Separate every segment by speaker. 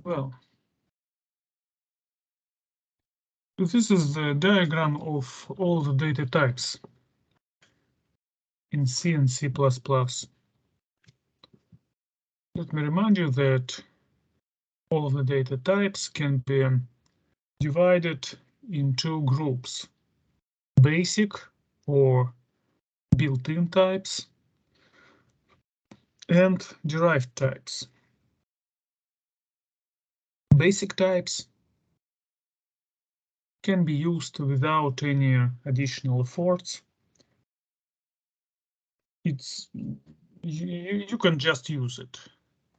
Speaker 1: Well, this is the diagram of all the data types in C and C++. Let me remind you that all of the data types can be divided in two groups: basic or built-in types and derived types. Basic types can be used without any additional efforts. You can just use it.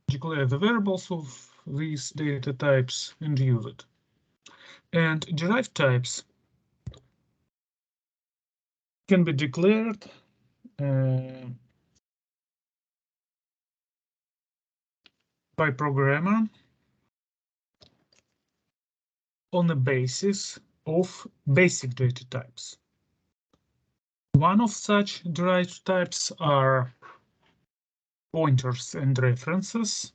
Speaker 1: Declare the variables of these data types and use it. And derived types can be declared by programmer on the basis of basic data types. One of such derived types are pointers and references.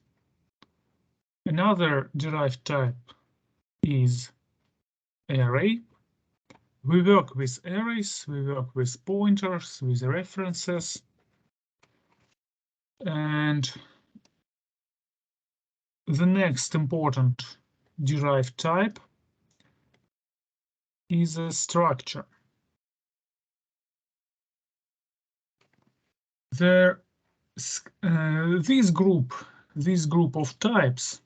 Speaker 1: Another derived type is array. We work with arrays, we work with pointers, with references, and the next important derived type is a structure. This group of types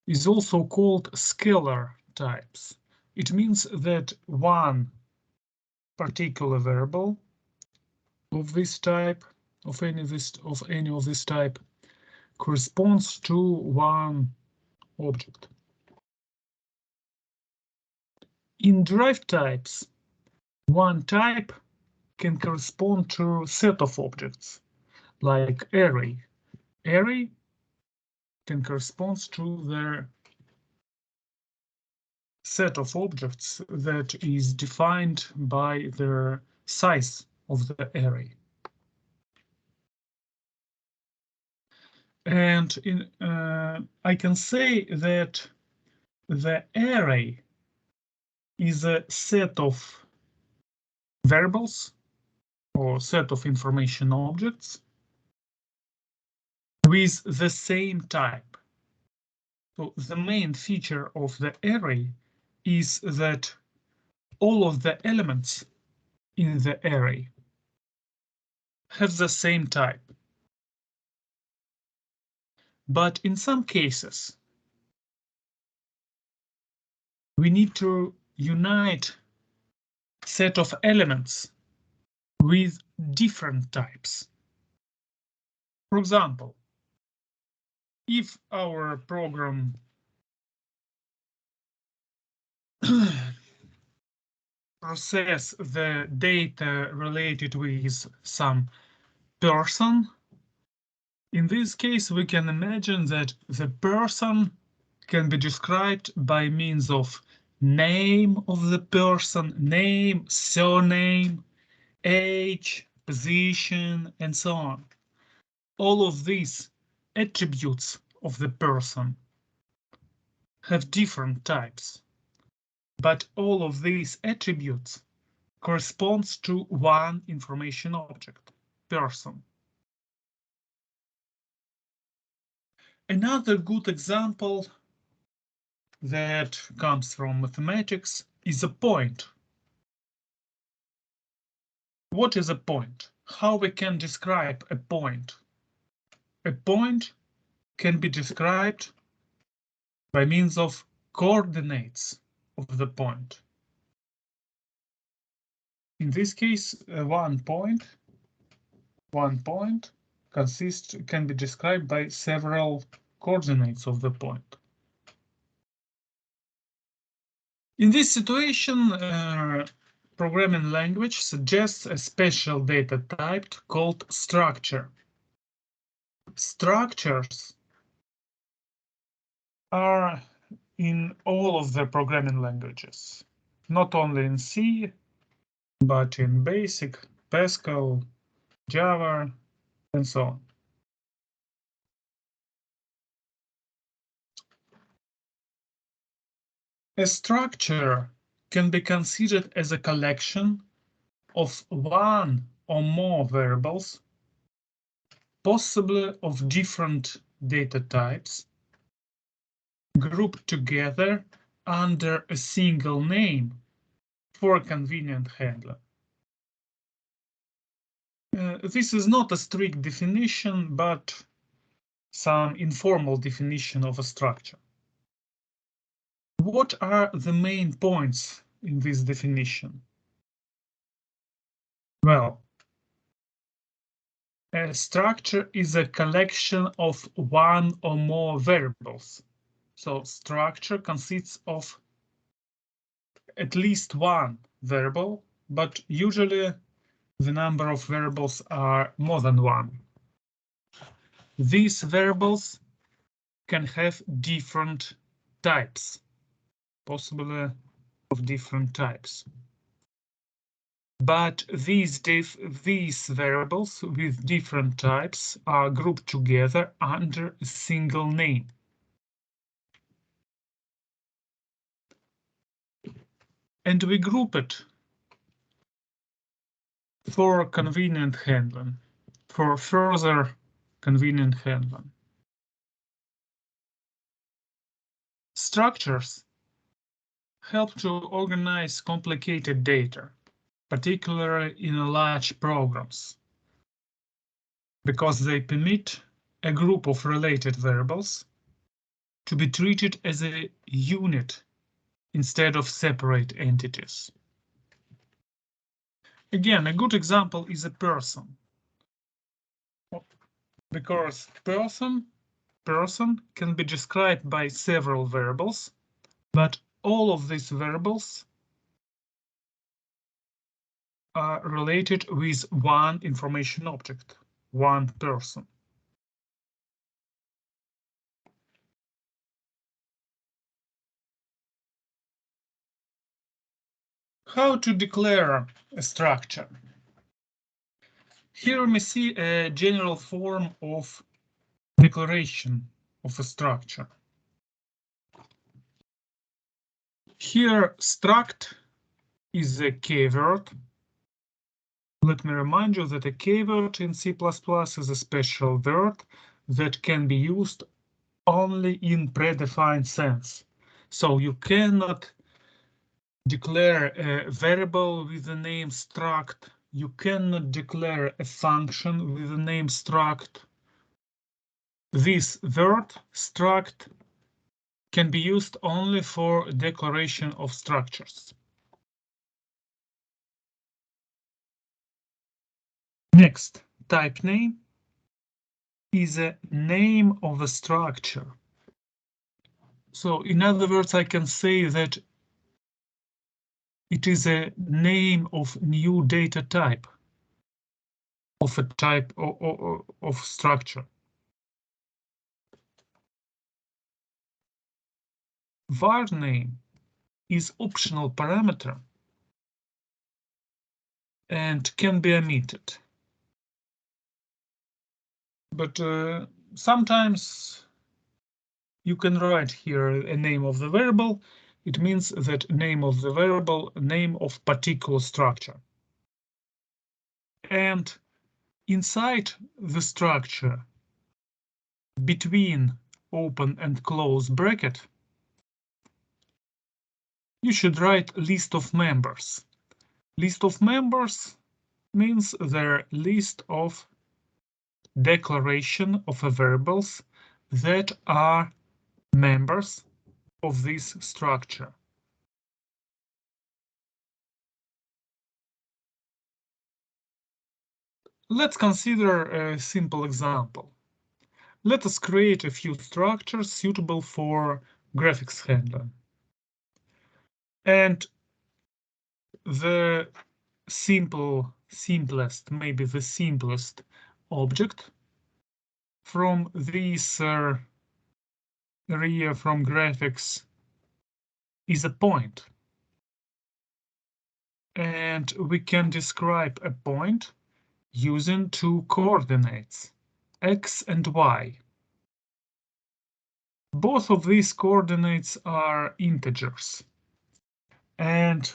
Speaker 1: is also called scalar types. It means that one particular variable of this type, of any of this type, corresponds to one object. In derived types, one type can correspond to a set of objects, like array. Array can correspond to the set of objects that is defined by the size of the array. And I can say that the array is a set of variables or set of information objects with the same type. So the main feature of the array is that all of the elements in the array have the same type. But in some cases, we need to unite set of elements with different types. For example, if our program process the data related with some person, in this case, we can imagine that the person can be described by means of name of the person, name, surname, age, position, and so on. All of these attributes of the person have different types, but all of these attributes corresponds to one information object, person. Another good example that comes from mathematics is a point. What is a point? How we can describe a point? A point can be described by means of coordinates of the point. In this case, one point can be described by several coordinates of the point. In this situation, programming language suggests a special data type called structure. Structures are in all of the programming languages, not only in C, but in BASIC, Pascal, Java, and so on. A structure can be considered as a collection of one or more variables, possibly of different data types, grouped together under a single name for a convenient handling. This is not a strict definition, but some informal definition of a structure. What are the main points in this definition? Well, a structure is a collection of one or more variables. So structure consists of at least one variable, but usually the number of variables are more than one. These variables can have different types, possibly of different types. But these variables with different types are grouped together under a single name. And we group it for convenient handling, for further convenient handling. Structures help to organize complicated data, particularly in large programs, because they permit a group of related variables to be treated as a unit instead of separate entities. Again, a good example is a person, because person can be described by several variables, but all of these variables are related with one information object, one person. How to declare a structure? Here we see a general form of declaration of a structure. Here, struct is a keyword. Let me remind you that a keyword in C++ is a special word that can be used only in predefined sense. So you cannot declare a variable with the name struct. You cannot declare a function with the name struct. This word struct can be used only for declaration of structures. Next, type name is a name of a structure. So in other words, I can say that it is a name of new data type, of a type of structure. Var name is optional parameter and can be omitted. But sometimes you can write here a name of the variable. It means that name of the variable, name of particular structure. And inside the structure, between open and close bracket, you should write list of members. List of members means their list of declaration of variables that are members of this structure. Let's consider a simple example. Let us create a few structures suitable for graphics handling. And the simplest, maybe the simplest object from this area from graphics is a point. And we can describe a point using two coordinates, x and y. Both of these coordinates are integers. And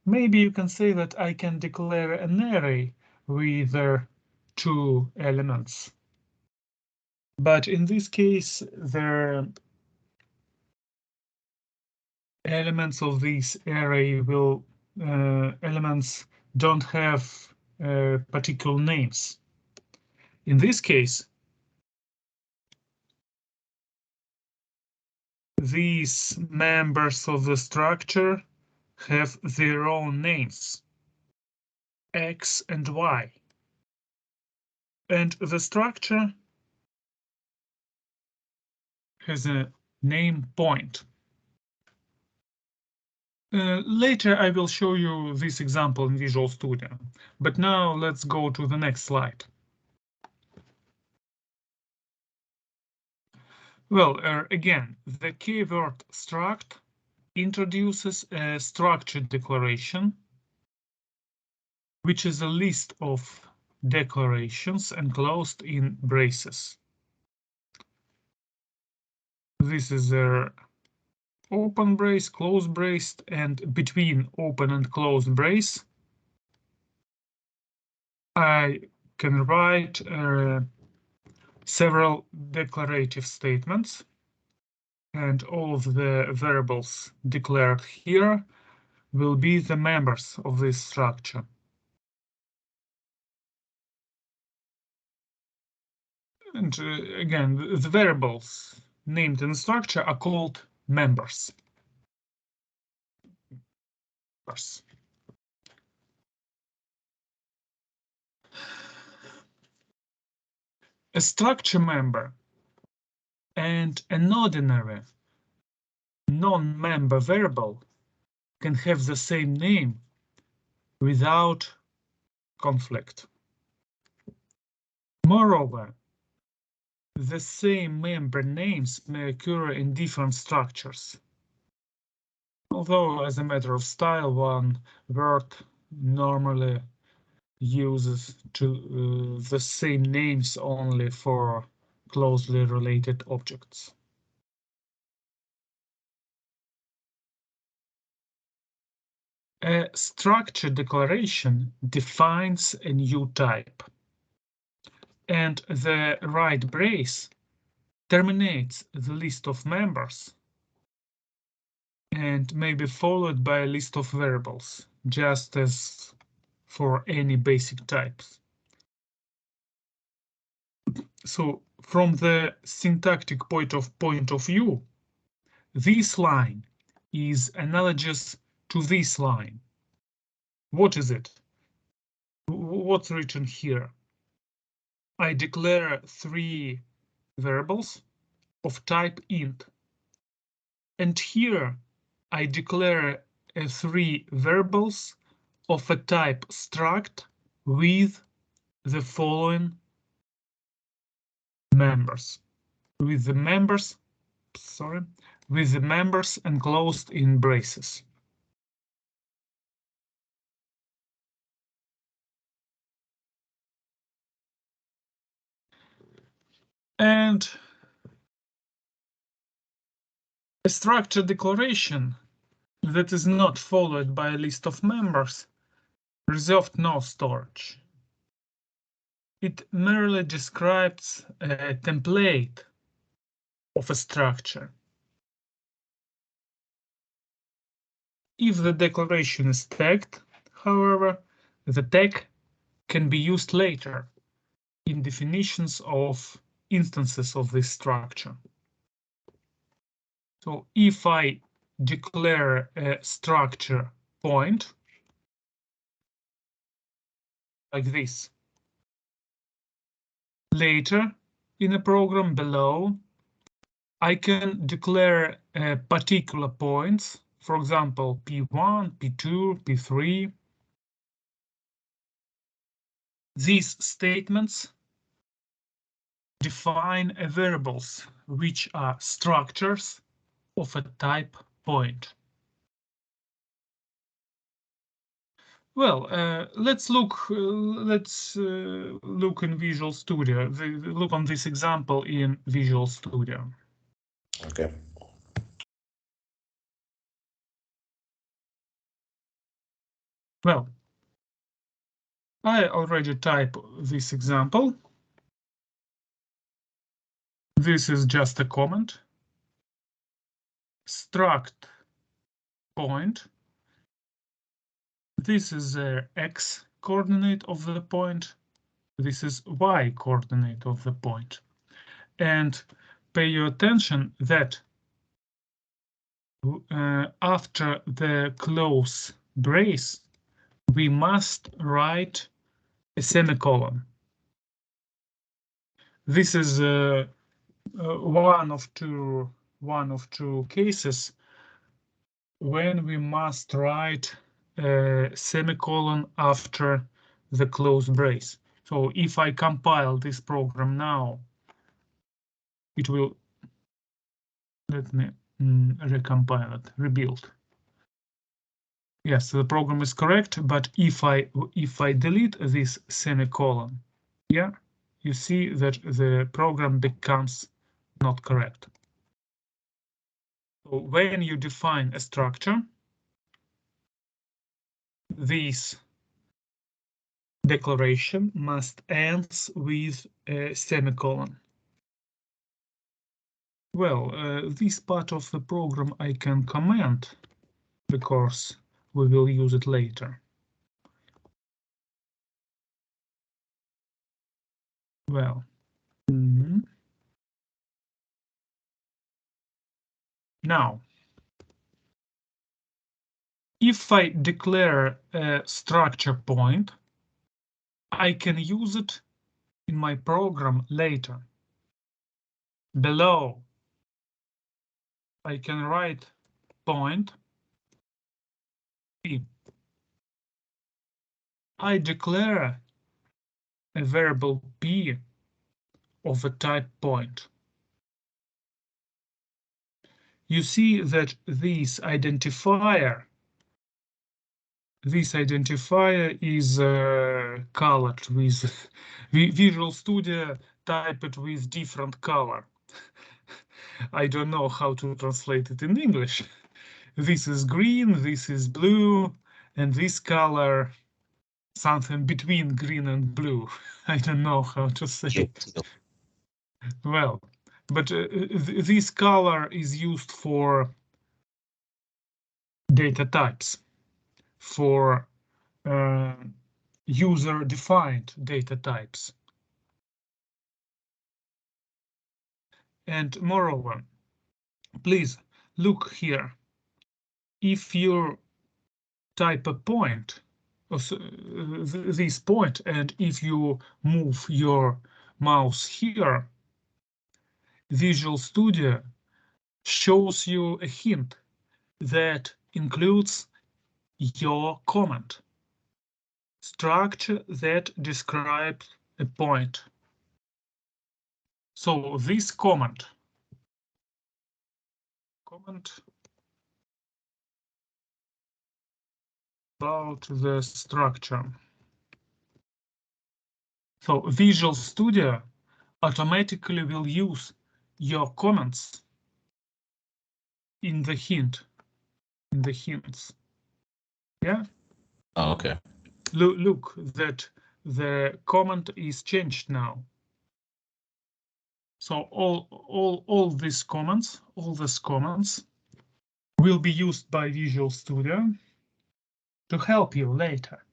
Speaker 1: maybe you can say that I can declare an array with 2 elements. But in this case, the elements of this array will elements don't have particular names. In this case, these members of the structure have their own names, X and Y. And the structure has a name point. Later I will show you this example in Visual Studio, but now let's go to the next slide. Well, again, the keyword struct introduces a structure declaration, which is a list of declarations enclosed in braces. This is a open brace, closed brace, and between open and closed brace, I can write several declarative statements, and all of the variables declared here will be the members of this structure. And again, the variables named in the structure are called members. A structure member and an ordinary non-member variable can have the same name without conflict. Moreover, the same member names may occur in different structures. Although, as a matter of style, one word normally uses the same names only for closely related objects. A structure declaration defines a new type, and the right brace terminates the list of members and may be followed by a list of variables, just as for any basic types. So from the syntactic point of view, this line is analogous to this line. What is it? What's written here? I declare 3 variables of type int. And here I declare 3 variables of a type struct with the following members. With the members enclosed in braces. And a structure declaration that is not followed by a list of members reserved no storage. It merely describes a template of a structure. If the declaration is tagged, however, the tag can be used later in definitions of instances of this structure. So if I declare a structure point like this, later in a program below, I can declare particular points, for example, P1, P2, P3. These statements define variables which are structures of a type point. Well, let's look in Visual Studio. Look on this example in Visual Studio.
Speaker 2: Okay.
Speaker 1: Well, I already typed this example. This is just a comment. Struct point. This is the x coordinate of the point. This is y coordinate of the point. And pay your attention that after the close brace, we must write a semicolon. This is one of two cases when we must write a semicolon after the close brace. So if I compile this program now, it will, let me recompile it, rebuild. Yes, the program is correct, but if I delete this semicolon, yeah, you see that the program becomes not correct. So when you define a structure, this declaration must end with a semicolon. Well, this part of the program I can comment because we will use it later. Well, now, if I declare a structure point, I can use it in my program later. Below, I can write point p. I declare a variable p of a type point. You see that this identifier is colored with Visual Studio typed with different color. I don't know how to translate it in English. This is green, this is blue, and this color something between green and blue. I don't know how to say it. Well, but this color is used for data types, for user-defined data types. And moreover, please look here. If you type a point, this point, and if you move your mouse here, Visual Studio shows you a hint that includes your comment. Structure that describes a point. So this comment about the structure. So Visual Studio automatically will use your comments in the hints. Yeah.
Speaker 2: Oh, okay.
Speaker 1: Look that the comment is changed now. So all these comments, will be used by Visual Studio to help you later.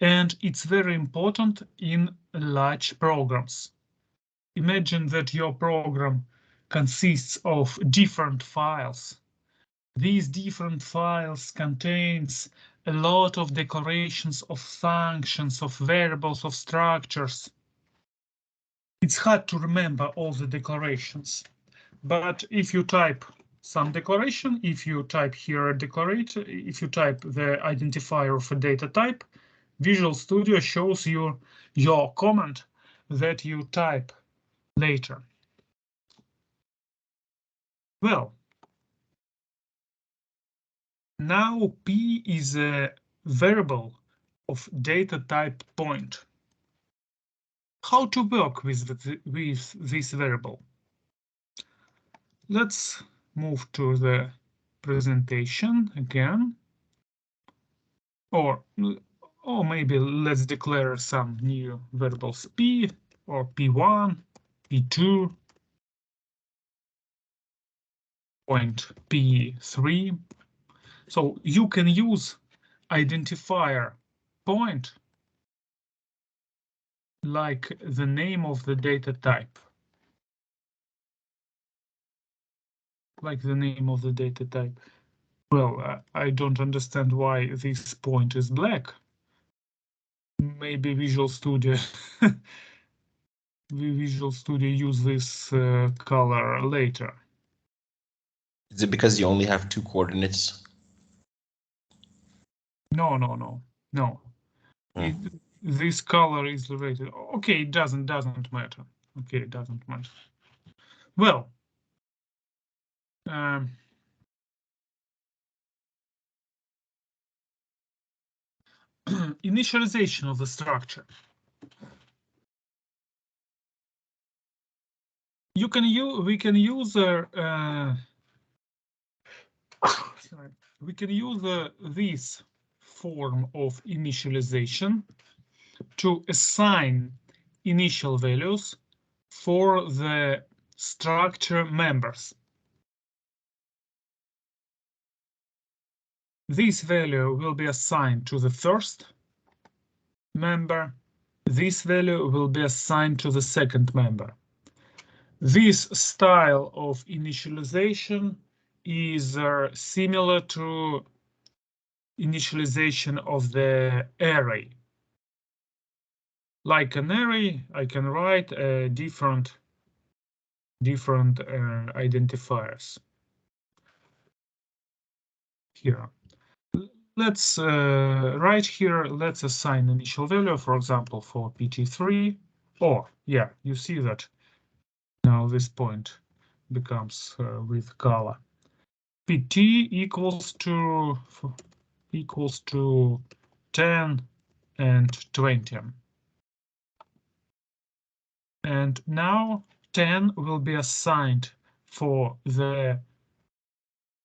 Speaker 1: And it's very important in large programs. Imagine that your program consists of different files. These different files contains a lot of declarations of functions, of variables, of structures. It's hard to remember all the declarations, but if you type some declaration, if you type here a declarator, if you type the identifier of a data type, Visual Studio shows you your comment that you type later. Well, now P is a variable of data type point. How to work with this variable? Let's move to the presentation again. Or maybe let's declare some new variables p or p1, p2, point p3. So you can use identifier point like the name of the data type. Like the name of the data type. Well, I don't understand why this point is black. Maybe Visual Studio Visual Studio use this color later.
Speaker 2: Is it because you only have 2 coordinates?
Speaker 1: No. This color is related. Okay, it doesn't matter. Okay, it doesn't matter. Well, initialization of the structure. We can use this form of initialization to assign initial values for the structure members. This value will be assigned to the first member. This value will be assigned to the second member. This style of initialization is similar to initialization of the array. Like an array, I can write different identifiers. Here, let's right here. Let's assign initial value, for example, for pt3. Or yeah, you see that now this point becomes with color. pt equals to 10 and 20. And now 10 will be assigned for the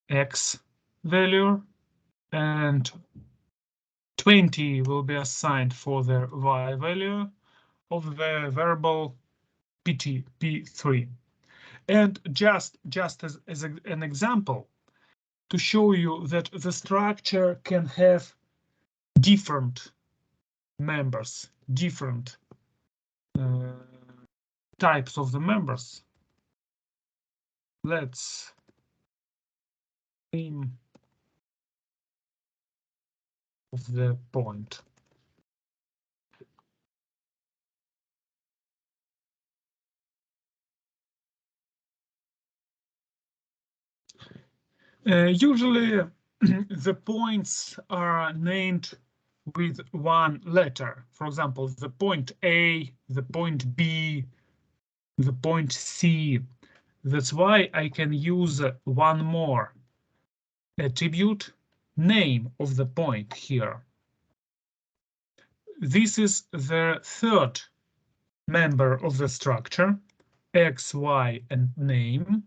Speaker 1: x value and 20 will be assigned for the y value of the variable p3. And just as an example, to show you that the structure can have different members, different types of the members. Let's name of the point. Usually the points are named with one letter. For example, the point A, the point B, the point C. That's why I can use one more attribute, name of the point here. This is the third member of the structure, X, Y, and name.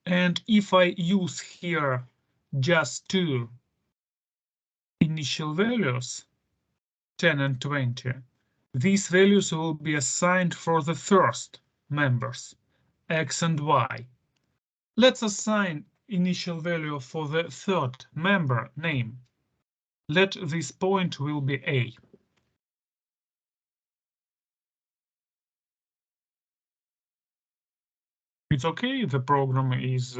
Speaker 1: And if I use here just 2 initial values, 10 and 20, these values will be assigned for the first members, X and Y. Let's assign initial value for the third member, name. Let this point will be A. It's okay, the program is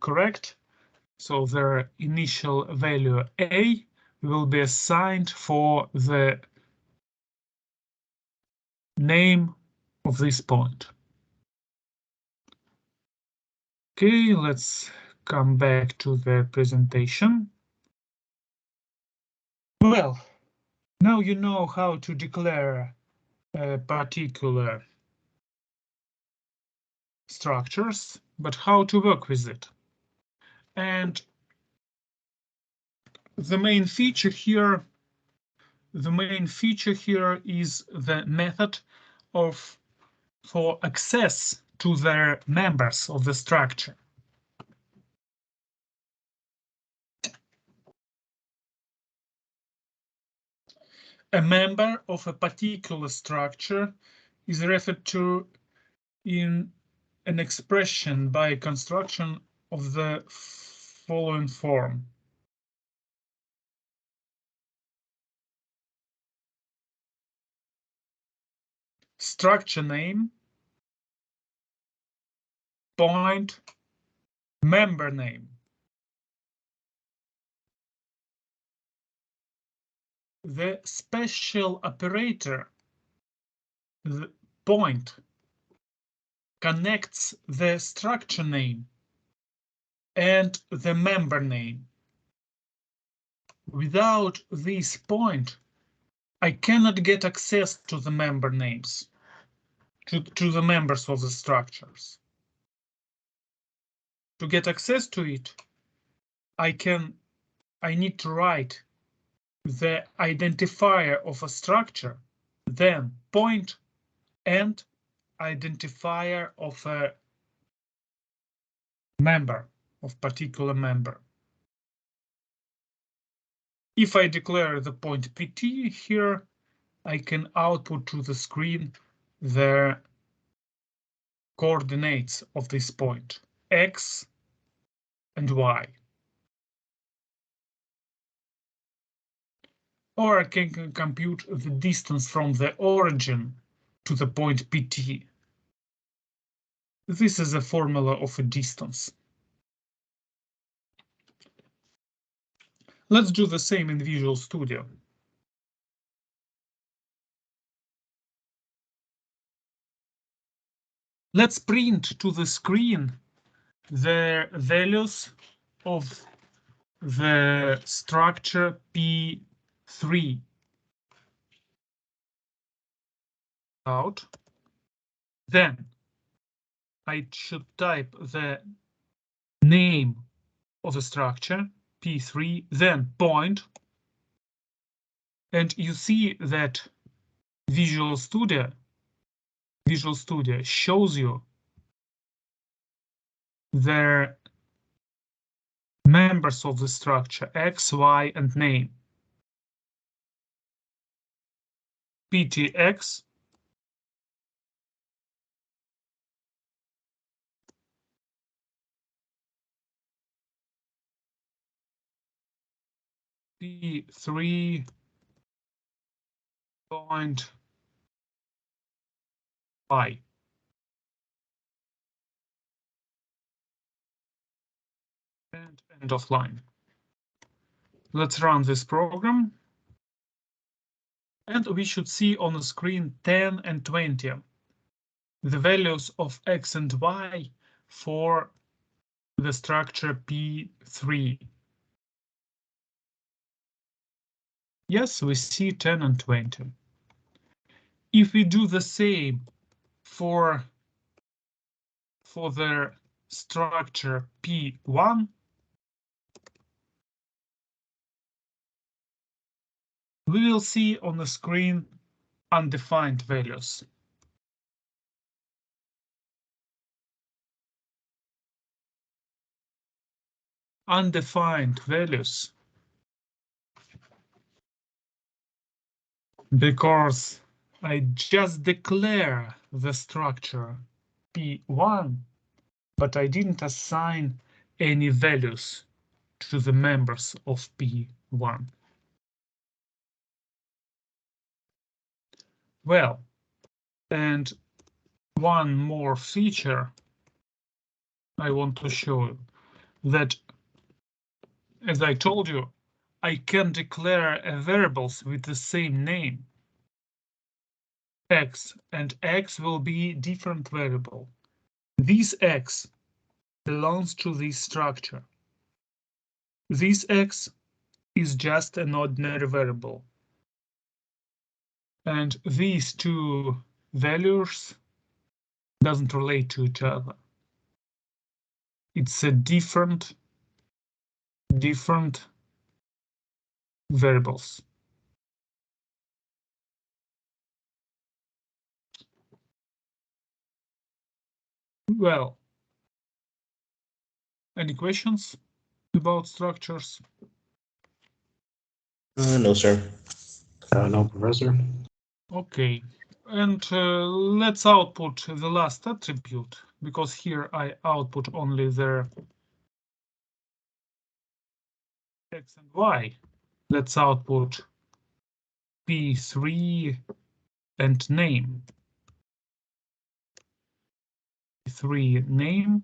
Speaker 1: correct. So the initial value A will be assigned for the name of this point. Okay, let's come back to the presentation. Well, now you know how to declare particular structures, but how to work with it. And the main feature here is the method for access to the members of the structure. A member of a particular structure is referred to in an expression by construction of the following form. Structure name, point, member name. The special operator, the point, connects the structure name and the member name. Without this point, I cannot get access to the member names, to the members of the structures. To get access to it, I need to write the identifier of a structure, then point and identifier of a member, of particular member. If I declare the point PT here, I can output to the screen the coordinates of this point, X and Y. Or I can compute the distance from the origin to the point PT. This is a formula of a distance. Let's do the same in Visual Studio. Let's print to the screen the values of the structure P3. Out. Then I should type the name of the structure P3, then point. And you see that Visual Studio shows you the members of the structure X, Y, and name. PTX, P3 point Y. And end of line. Let's run this program. And we should see on the screen 10 and 20, the values of X and Y for the structure P3. Yes, we see 10 and 20. If we do the same for the structure P1, we will see on the screen undefined values. Undefined values because I just declare the structure P1, but I didn't assign any values to the members of P1. Well, and one more feature I want to show you, that, as I told you, I can declare variables with the same name, X, and X will be different variable. This X belongs to this structure. This X is just an ordinary variable. And these two values doesn't relate to each other. It's a different variables. Well, any questions about structures?
Speaker 2: No, sir.
Speaker 3: No, Professor.
Speaker 1: Okay, and let's output the last attribute, because here I output only the X and Y. Let's output P3 and name. P3 name.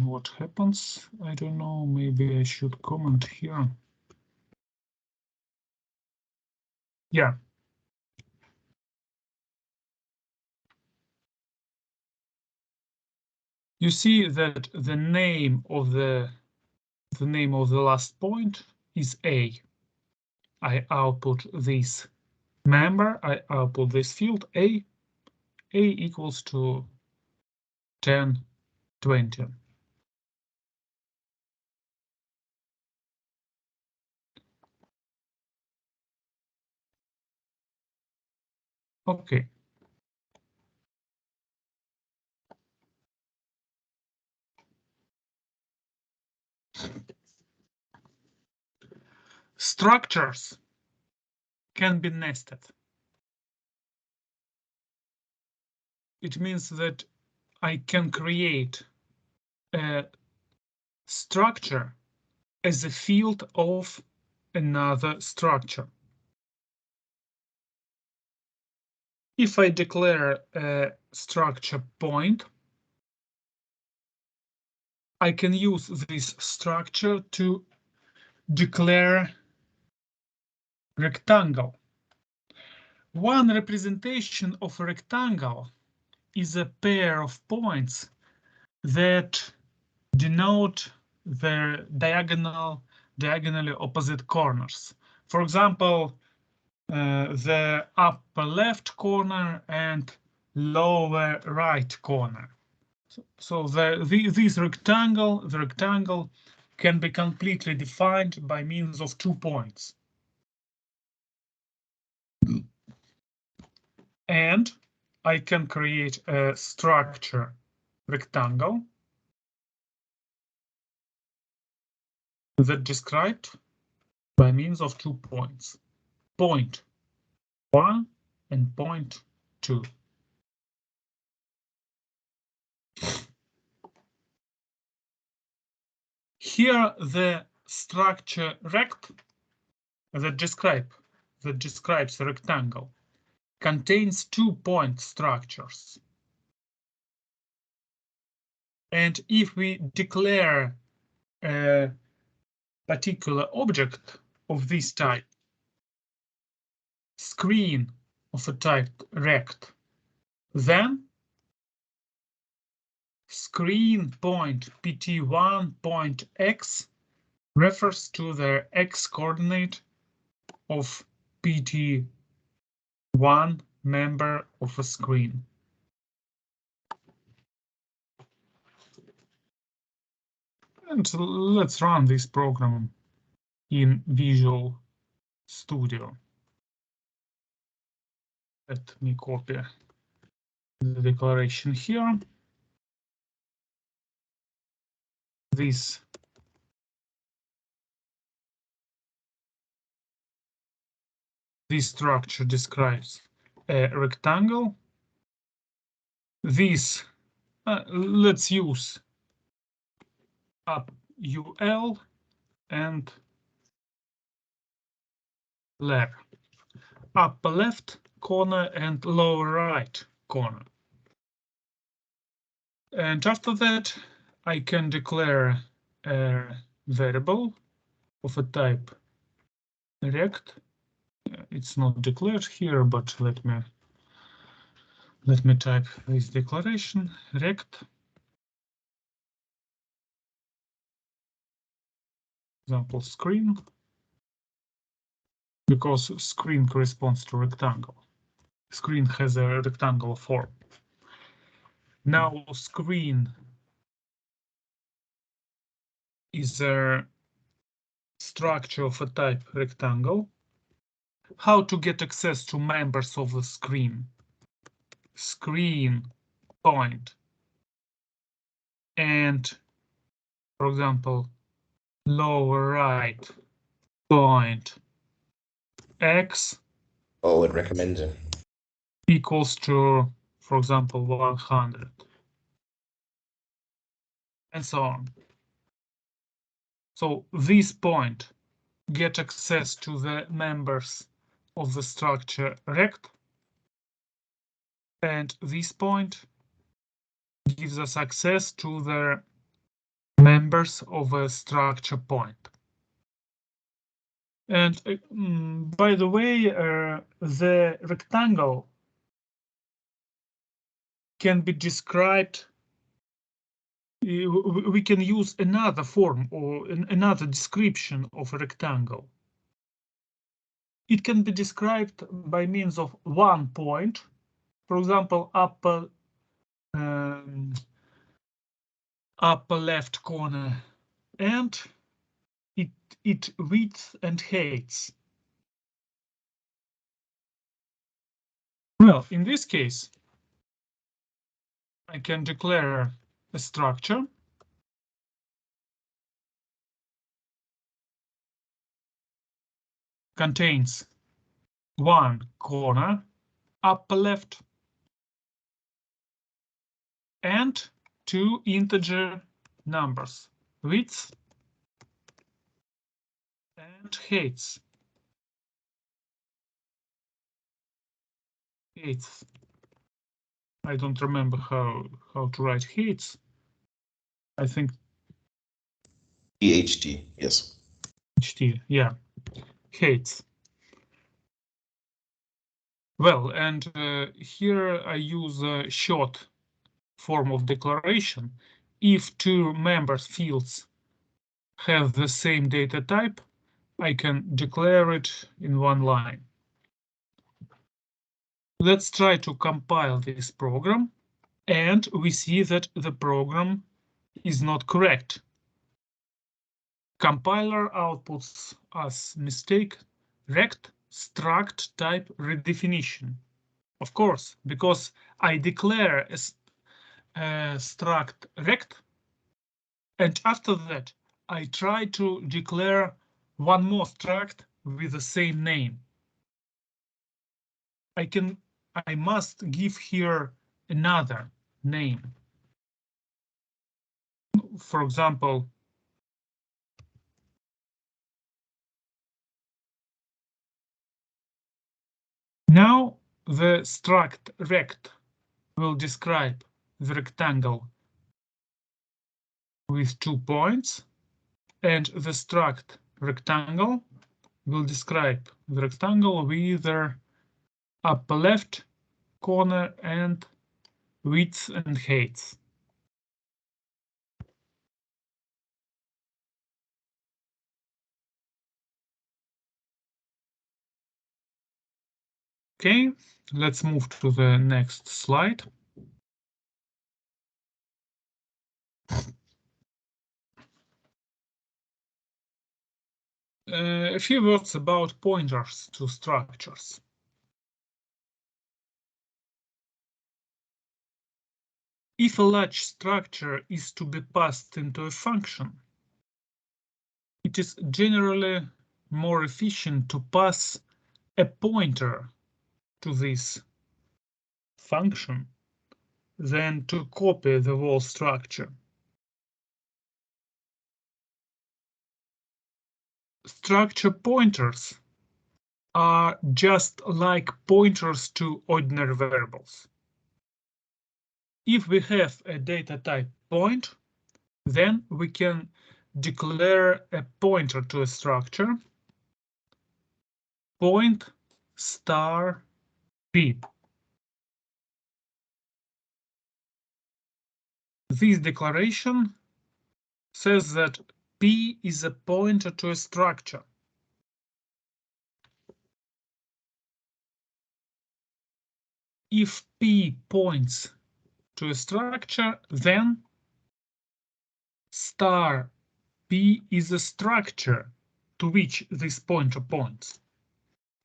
Speaker 1: What happens? I don't know. Maybe I should comment here. Yeah. You see that the name of the last point is A. I output this member. I output this field A. A equals to 10, 20. Okay. Structures can be nested. It means that I can create a structure as a field of another structure. If I declare a structure point, I can use this structure to declare rectangle. One representation of a rectangle is a pair of points that denote their diagonally opposite corners. For example, the upper left corner and lower right corner. So this rectangle, the rectangle can be completely defined by means of 2 points. And I can create a structure rectangle that described by means of 2 points, point 1 and point 2. Here the structure rect that describes the rectangle contains 2 point structures. And if we declare a particular object of this type, screen of a type rect, then screen point pt1 point x refers to the x coordinate of pt1 member of a screen. And let's run this program in Visual Studio. Let me copy the declaration here. This structure describes a rectangle. This, let's use up UL and layer. Upper left corner and lower right corner. And after that, I can declare a variable of a type rect. It's not declared here, but let me type this declaration rect. Example screen. because screen corresponds to rectangle. Screen has a rectangular form. Now screen is a structure of a type rectangle. How to get access to members of the screen? Screen point and, for example, lower right point x
Speaker 2: Oh, it recommends it.
Speaker 1: equals to, for example, 100, and so on. So this point get access to the members of the structure rect, and this point gives us access to the members of a structure point. And by the way, the rectangle can be described. We can use another form or another description of a rectangle. It can be described by means of one point, for example, upper left corner, and its width and height. Well, in this case, I can declare a structure contains one corner, upper left, and two integer numbers, width and height. I don't remember how to write height. I think
Speaker 2: EHT, yes.
Speaker 1: HT, yeah, height. Well, and here I use a short form of declaration. If two members fields have the same data type, I can declare it in one line. Let's try to compile this program, and we see that the program is not correct. Compiler outputs us mistake rect struct type redefinition. Of course, because I declare a struct rect, and after that I try to declare one more struct with the same name. I must give here another name. For example, now the struct rect will describe the rectangle with 2 points, and the struct rectangle will describe the rectangle with their upper left corner and width and height. Okay, let's move to the next slide. A few words about pointers to structures. If a large structure is to be passed into a function, it is generally more efficient to pass a pointer to this function than to copy the whole structure. Structure pointers are just like pointers to ordinary variables. If we have a data type point, then we can declare a pointer to a structure, point star p. This declaration says that p is a pointer to a structure. if P points to a structure, then star P is a structure to which this pointer points,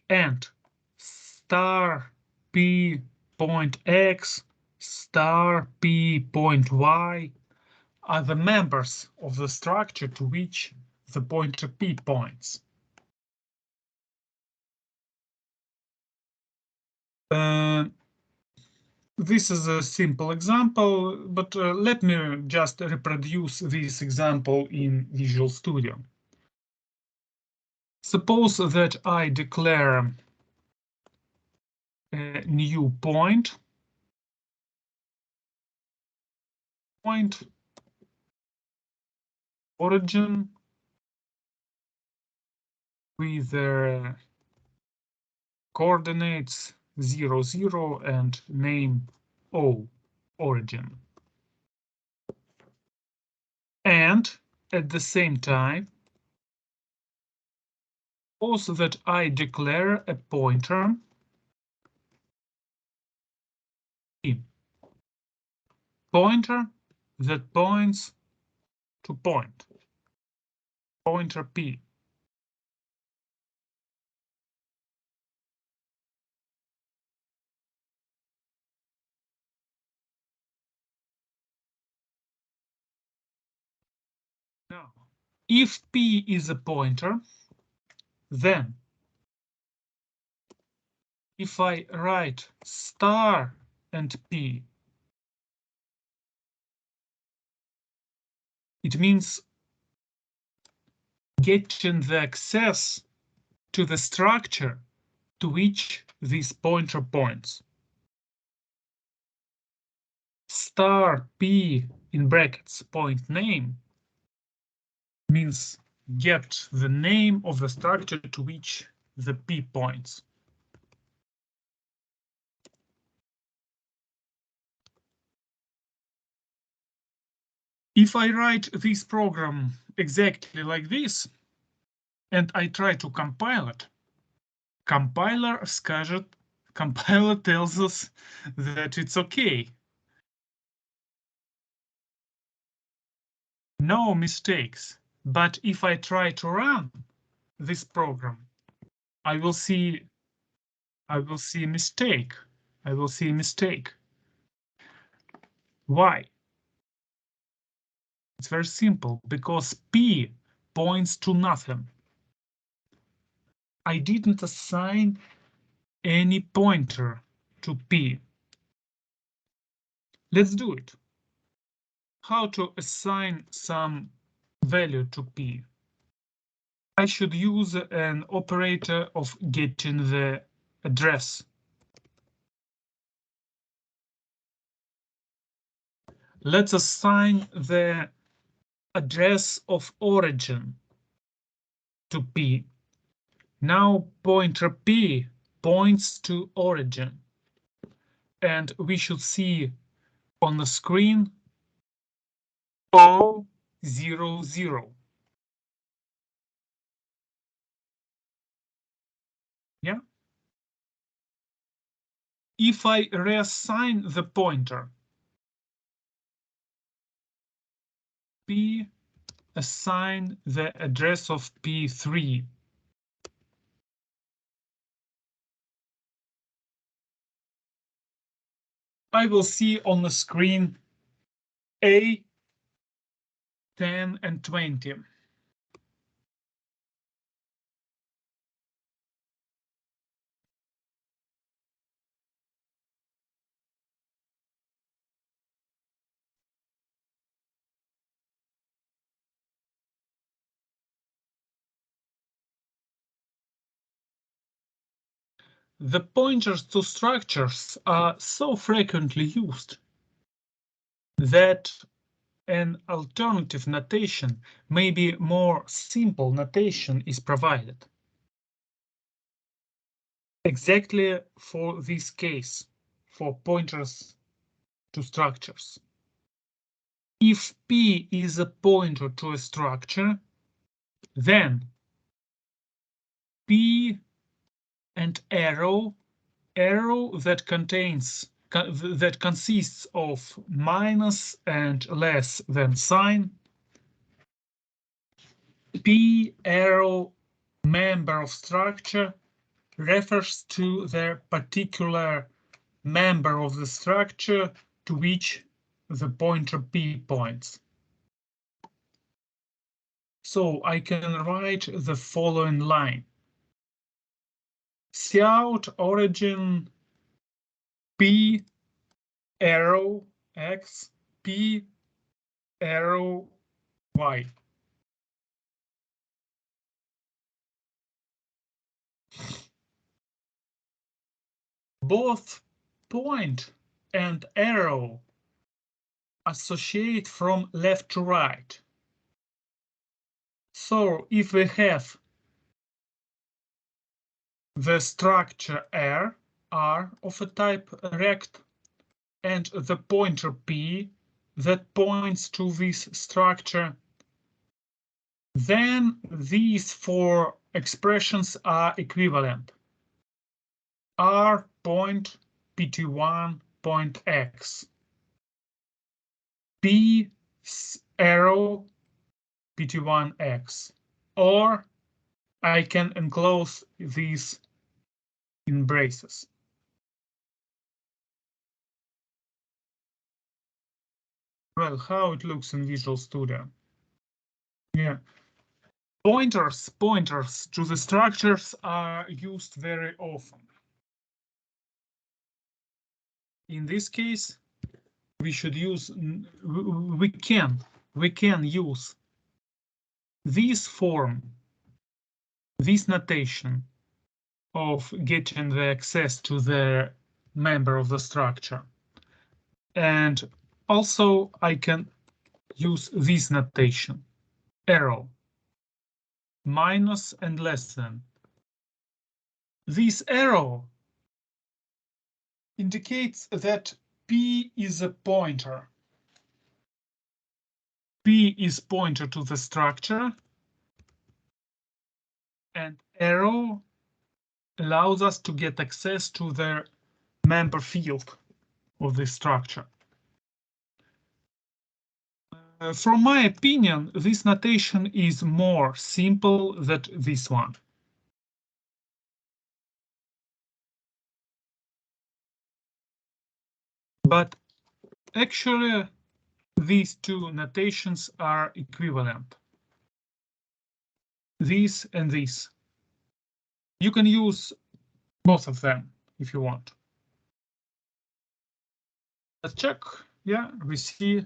Speaker 1: and star P point X, star P point Y are the members of the structure to which the pointer P points. This is a simple example, but let me just reproduce this example in Visual Studio. Suppose that I declare a new point origin with the coordinates 0, 0 and name O origin. And at the same time, also that I declare a pointer P. Pointer that points to point. Pointer P. Now, if P is a pointer, then if I write star and P, it means getting the access to the structure to which this pointer points. Star P in brackets point name means get the name of the structure to which the P points. If I write this program exactly like this, and I try to compile it, compiler tells us that it's okay. No mistakes. But if I try to run this program, I will see a mistake. I will see a mistake. Why? It's very simple, because P points to nothing. I didn't assign any pointer to P. Let's do it. How to assign some value to P? I should use an operator of getting the address. Let's assign the address of origin to P. Now pointer P points to origin, and we should see on the screen 0, 0, 0. Yeah. If I reassign the pointer, P assign the address of P3. I will see on the screen A, 10 and 20. The pointers to structures are so frequently used that an alternative notation, maybe more simple notation, is provided. Exactly for this case, for pointers to structures. If P is a pointer to a structure, then P and arrow arrow that consists of minus and less than sign. P arrow member of structure refers to the particular member of the structure to which the pointer P points. So I can write the following line. Cout origin P arrow X, P arrow Y. Both point and arrow associate from left to right. So if we have the structure R of a type rect and the pointer P that points to this structure, then these four expressions are equivalent. R point PT1 point X. P arrow PT1X. Or I can enclose these in braces. Well, how it looks in Visual Studio. Yeah. Pointers to the structures are used very often. In this case, we should use, we can use this form, this notation of getting the access to the member of the structure. And also I can use this notation, arrow, minus and less than. This arrow indicates that P is a pointer. P is pointer to the structure, and arrow allows us to get access to the member field of the structure. From my opinion, this notation is more simple than this one. But actually, these two notations are equivalent. This and this. You can use both of them if you want. Let's check. Yeah, we see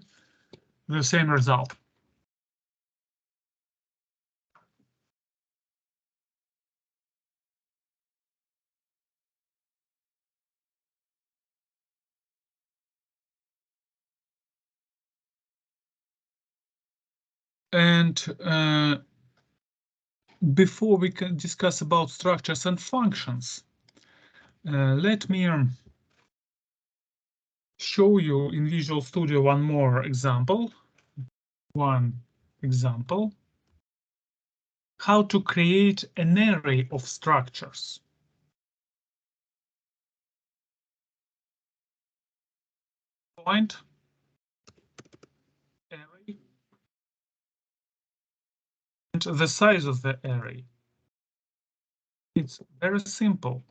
Speaker 1: the same result. And before we can discuss about structures and functions, let me show you in Visual Studio one more example. How to create an array of structures. Point array and the size of the array. It's very simple.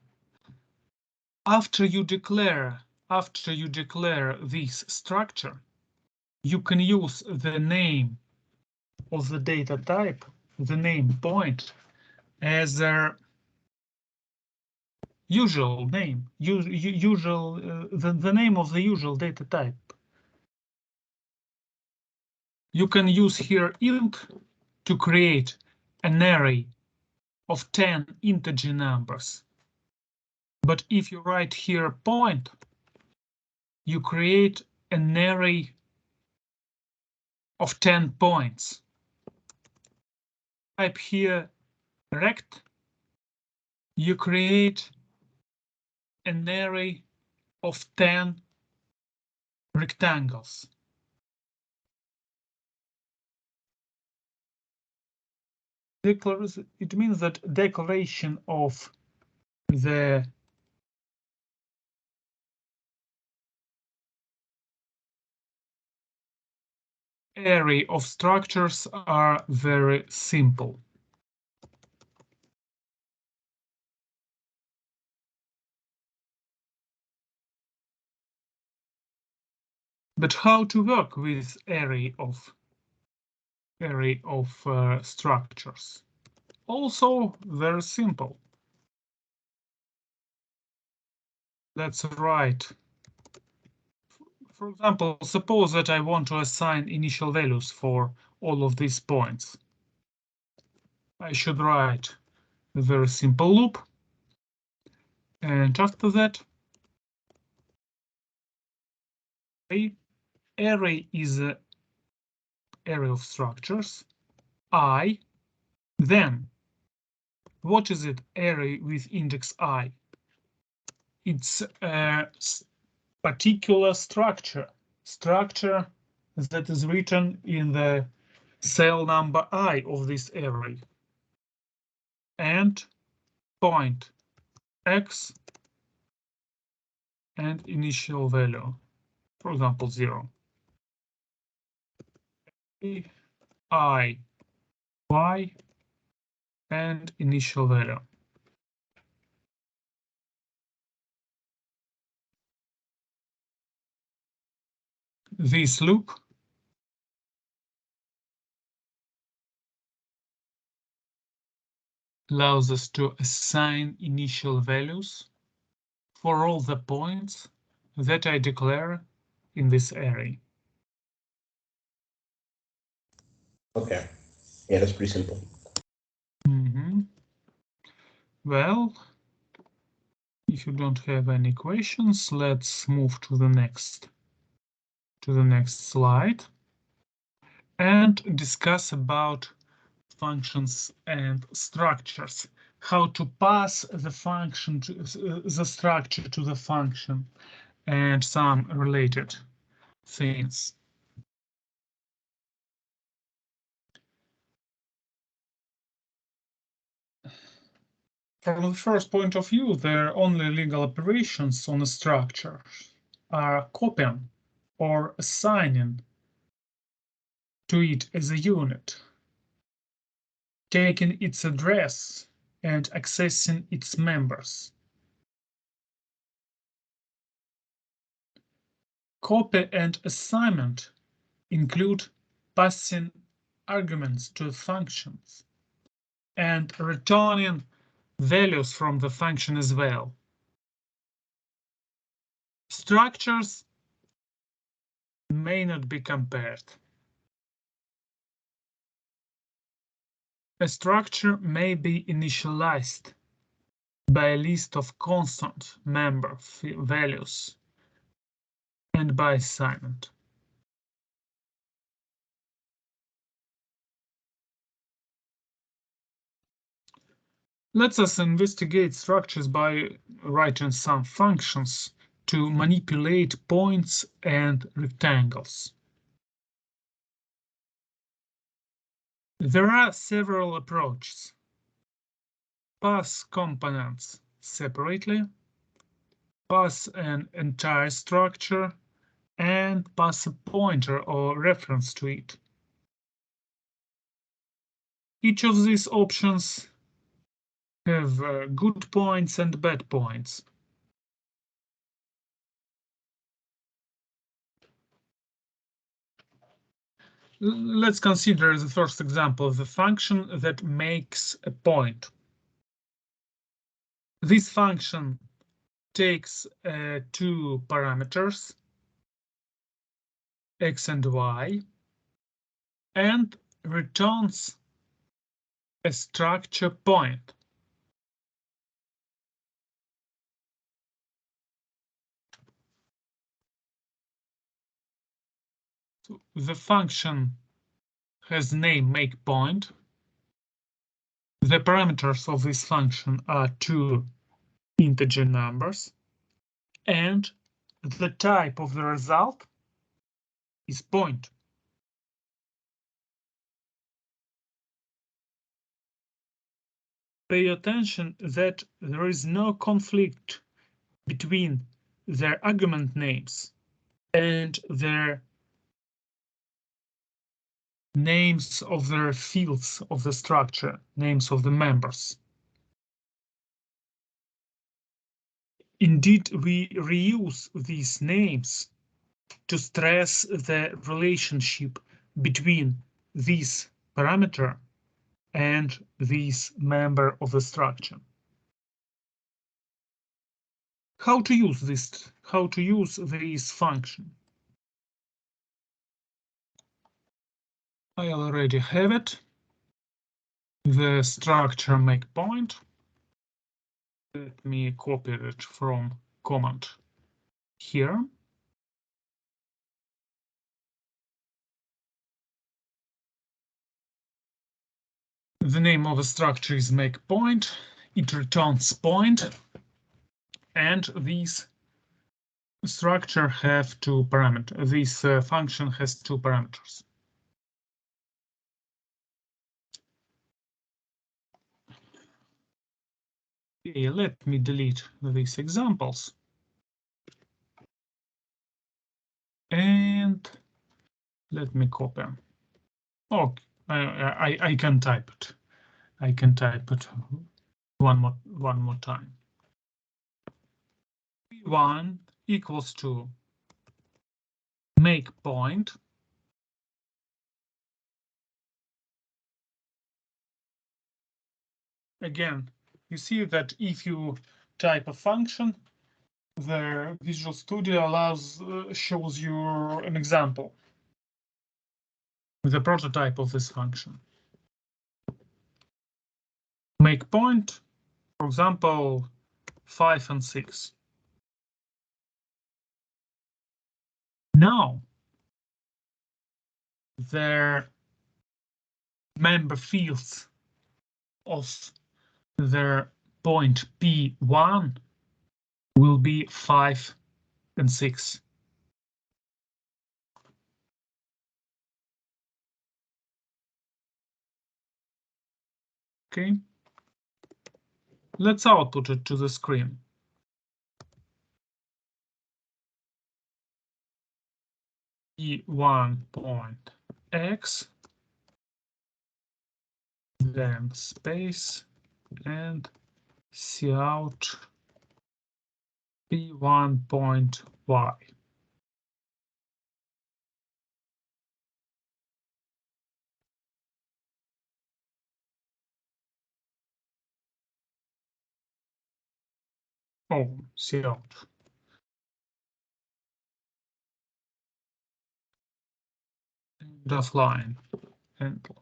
Speaker 1: After you declare this structure, you can use the name of the data type, the name point, as a usual name, the name of the usual data type. You can use here int to create an array of 10 integer numbers. But if you write here point, you create an array of 10 points. Type here rect, you create an array of 10 rectangles. It means that declaration of the array of structures are very simple. But how to work with array of structures? Also very simple. Let's write. For example, suppose that I want to assign initial values for all of these points. I should write a very simple loop. And after that, array is an array of structures. I, then, what is it? Array with index I. It's a particular structure that is written in the cell number I of this array. And point X and initial value, for example, 0. I, Y, and initial value. This loop allows us to assign initial values for all the points that I declare in this array.
Speaker 2: Okay. Yeah, that's pretty simple.
Speaker 1: Well, if you don't have any questions, let's move to the next slide and discuss about functions and structures. How to pass the function to the structure to the function and some related things. From the first point of view, the only legal operations on a structure are copying or assigning to it as a unit, taking its address and accessing its members. Copy and assignment include passing arguments to functions and returning values from the function as well. Structures may not be compared. A structure may be initialized by a list of constant member values and by assignment. Let us investigate structures by writing some functions to manipulate points and rectangles. There are several approaches. Pass components separately, pass an entire structure, and pass a pointer or reference to it. Each of these options have good points and bad points. Let's consider the first example of the function that makes a point. This function takes two parameters, x and y, and returns a structure point. So the function has name makePoint. The parameters of this function are two integer numbers, and the type of the result is point. Pay attention that there is no conflict between their argument names and their names of the fields of the structure, names of the members. Indeed, we reuse these names to stress the relationship between this parameter and this member of the structure. How to use this? How to use this function? I already have it. The structure make point. Let me copy it from command here. The name of the structure is make point. It returns point, and this structure have two parameters. This function has two parameters. Okay, let me delete these examples. And let me copy. Oh, I can type it. I can type it one more time. P1 equals to make point. Again, you see that if you type a function, the Visual Studio shows you an example, the prototype of this function. Make point, for example, 5 and 6. Now, the member fields of the point P1 will be 5 and 6. Okay, let's output it to the screen. P1.x, then space, and cout P1.y. Oh, cout. End of line. Enter.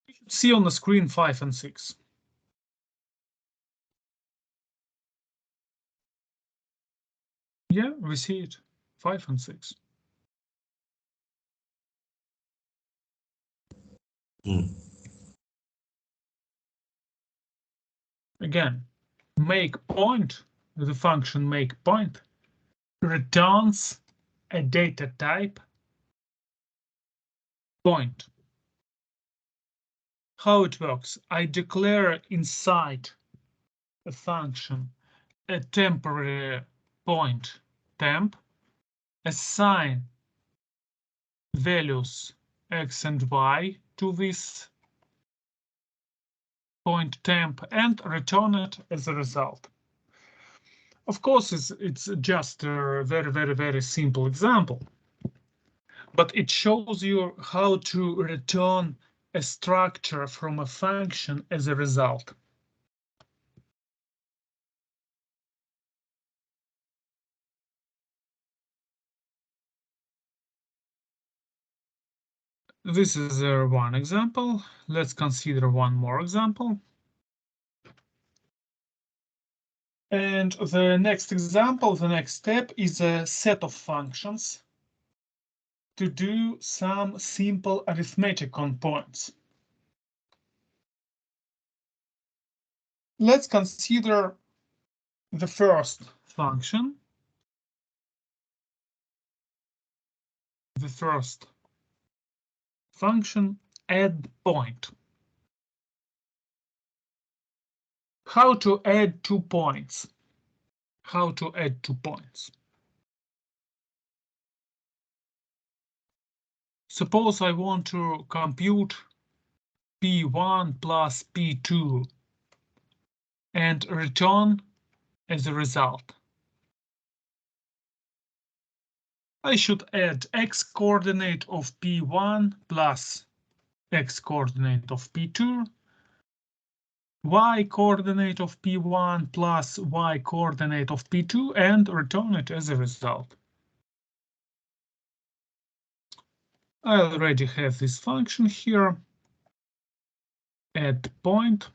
Speaker 1: You should see on the screen 5 and 6. Yeah, we see it. 5 and 6. Again, make point, the function make point, returns a data type point. How it works? I declare inside a function a temporary point temp, assign values x and y to this point temp and return it as a result. Of course, it's just a very simple example, but it shows you how to return a structure from a function as a result. This is one example. Let's consider one more example. And the next example, the next step is a set of functions to do some simple arithmetic on points. Let's consider the first function. The first function add point. How to add 2 points? How to add 2 points? suppose I want to compute P1 plus P2 and return as a result. I should add x coordinate of P1 plus x coordinate of P2, y coordinate of P1 plus y coordinate of P2, and return it as a result. I already have this function here. Add point.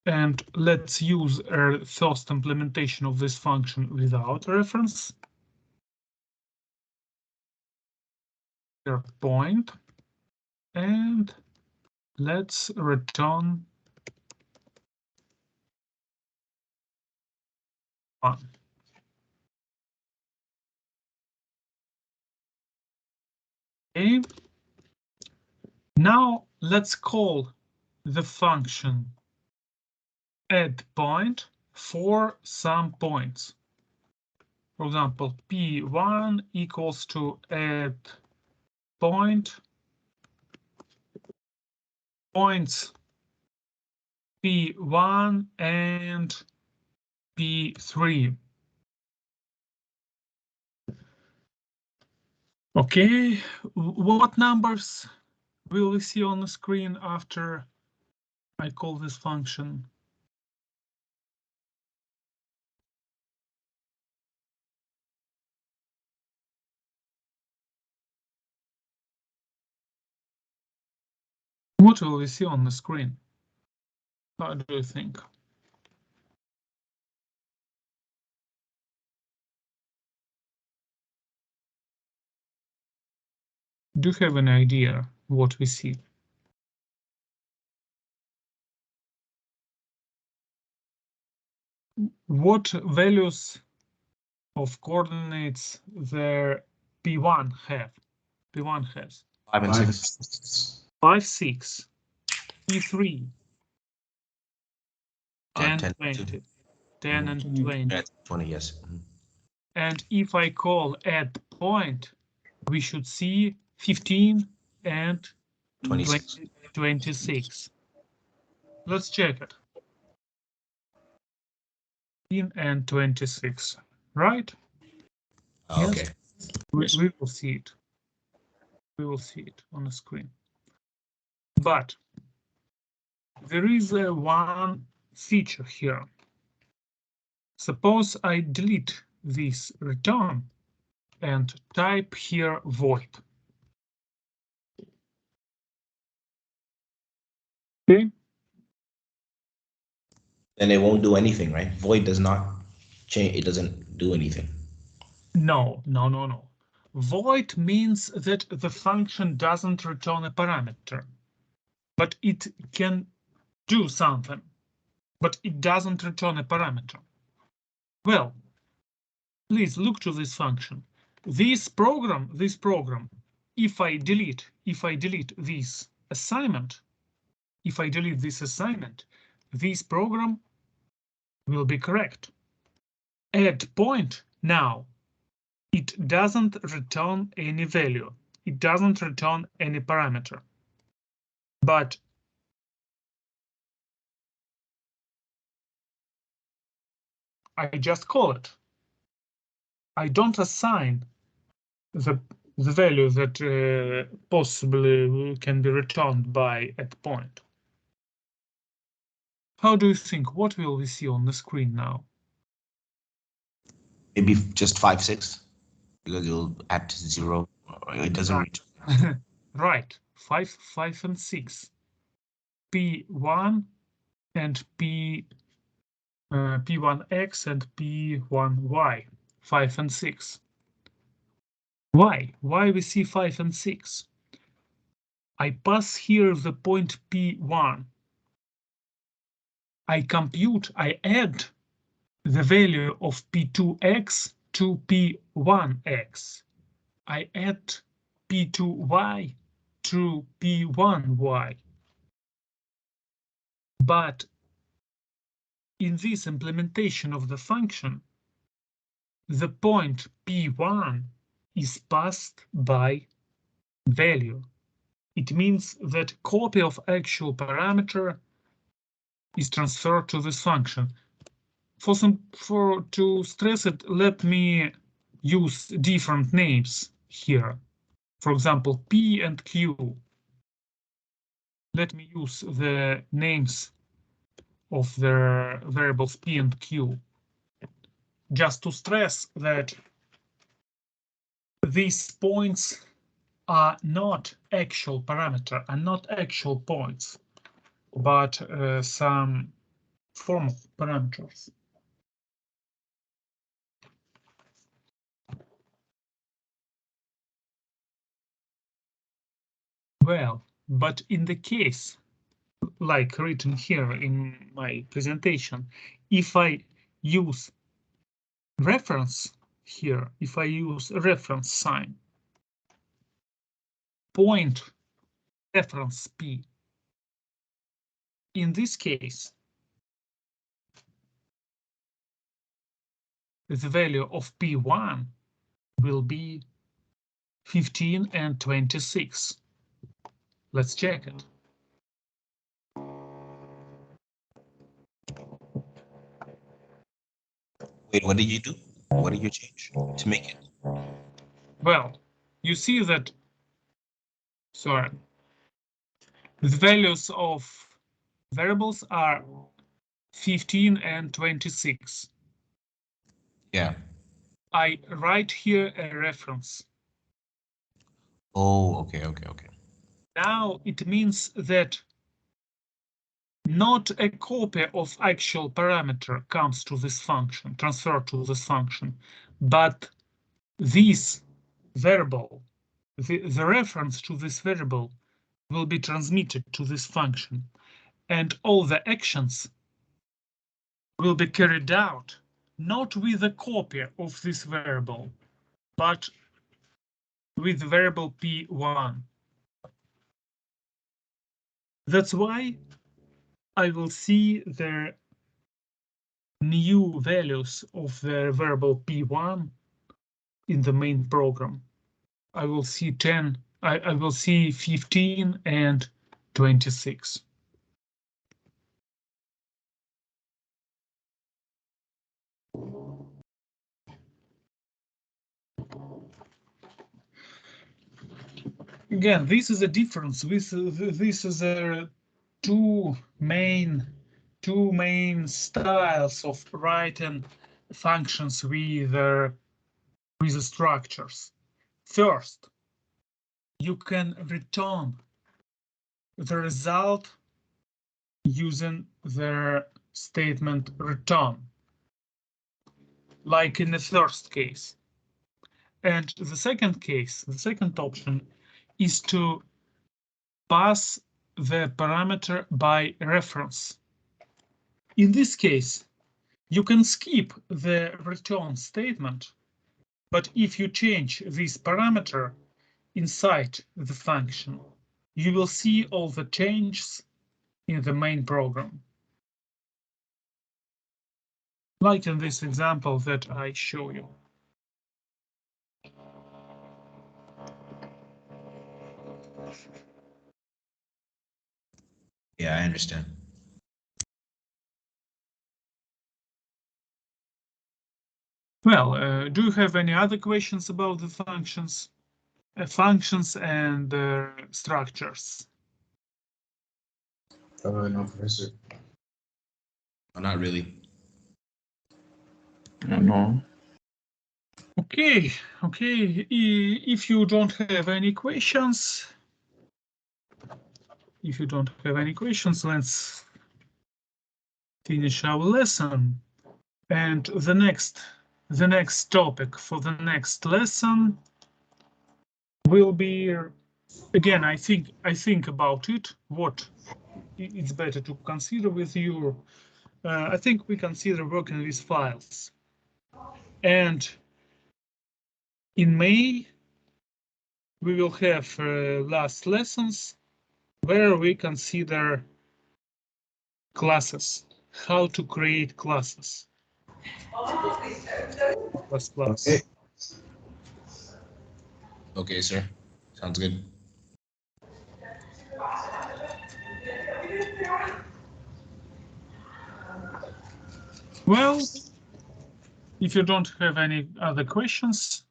Speaker 1: And let's use a first implementation of this function without reference. Here point. And let's return 1. Okay. Now let's call the function add point for some points. For example, P1 equals to add point points P1 and P3. Okay, what numbers will we see on the screen after I call this function? What will we see on the screen? How do you think? Do you have an idea what we see? What values of coordinates the P1 have? P1 has
Speaker 2: 5 and 6.
Speaker 1: 5, 6, P3, 10,
Speaker 2: 10,
Speaker 1: 20, 10 and 20.
Speaker 2: Yeah, 20, yes.
Speaker 1: And if I call add point, we should see 15 and
Speaker 2: 26.
Speaker 1: 26. Let's check it. 15 and 26, right?
Speaker 2: Oh, okay.
Speaker 1: Yes. We will see it. We will see it on the screen. But there is one feature here. Suppose I delete this return and type here void. Okay.
Speaker 2: Then it won't do anything, right? Void does not change. It doesn't do anything.
Speaker 1: No. Void means that the function doesn't return a parameter, but it can do something, but it doesn't return a parameter. Well, please look to this function. This program, if I delete this assignment, this program will be correct. Add point now. It doesn't return any value. It doesn't return any parameter. But I just call it. I don't assign the value that possibly can be returned by add point. How do you think? What will we see on the screen now?
Speaker 2: Maybe just 5, 6, because you'll add 0. It doesn't reach.
Speaker 1: Right, 5, 5 and 6. P1 and P1x and P1y, 5 and 6. Why we see 5 and 6? I pass here the point P1. I add the value of P2x to P1x. I add P2y to P1y. But in this implementation of the function, the point P1 is passed by value. It means that copy of actual parameter is transferred to this function. To stress it, let me use different names here. For example, P and Q. Let me use the names of the variables P and Q, just to stress that these points are not actual parameter, are not actual points, but some formal parameters. Well, but in the case, like written here in my presentation, if I use reference here, if I use a reference sign, point reference P, in this case, the value of P1 will be 15 and 26. Let's check it.
Speaker 2: Wait, what did you do? What did you change to make it?
Speaker 1: Well, you see that, sorry, the values of variables are 15 and 26.
Speaker 2: Yeah.
Speaker 1: I write here a reference.
Speaker 2: Oh, okay.
Speaker 1: Now it means that not a copy of actual parameter comes to this function, transferred to this function, but this variable, the reference to this variable will be transmitted to this function, and all the actions will be carried out not with a copy of this variable, but with variable P1. That's why I will see the new values of the variable P1 in the main program. I will see 10, I will see 15 and 26. Again, this is a difference. This is a two main styles of writing functions with the structures. First, you can return the result using the statement return, like in the first case. And the second case, the second option, is to pass the parameter by reference. In this case, you can skip the return statement, but if you change this parameter inside the function, you will see all the changes in the main program. Like in this example that I show you.
Speaker 2: Yeah, I understand.
Speaker 1: Well, do you have any other questions about the functions and structures?
Speaker 3: No, Professor.
Speaker 2: Oh, not really.
Speaker 3: No.
Speaker 1: Okay. If you don't have any questions, let's finish our lesson. And the next topic for the next lesson will be, again, I think about it, what it's better to consider with you. I think we consider working with files. And in May, we will have last lessons where we consider classes, how to create classes.
Speaker 3: Okay.
Speaker 2: Okay, sir. Sounds good.
Speaker 1: Well, if you don't have any other questions,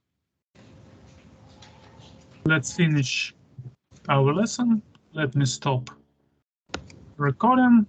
Speaker 1: let's finish our lesson. Let me stop recording.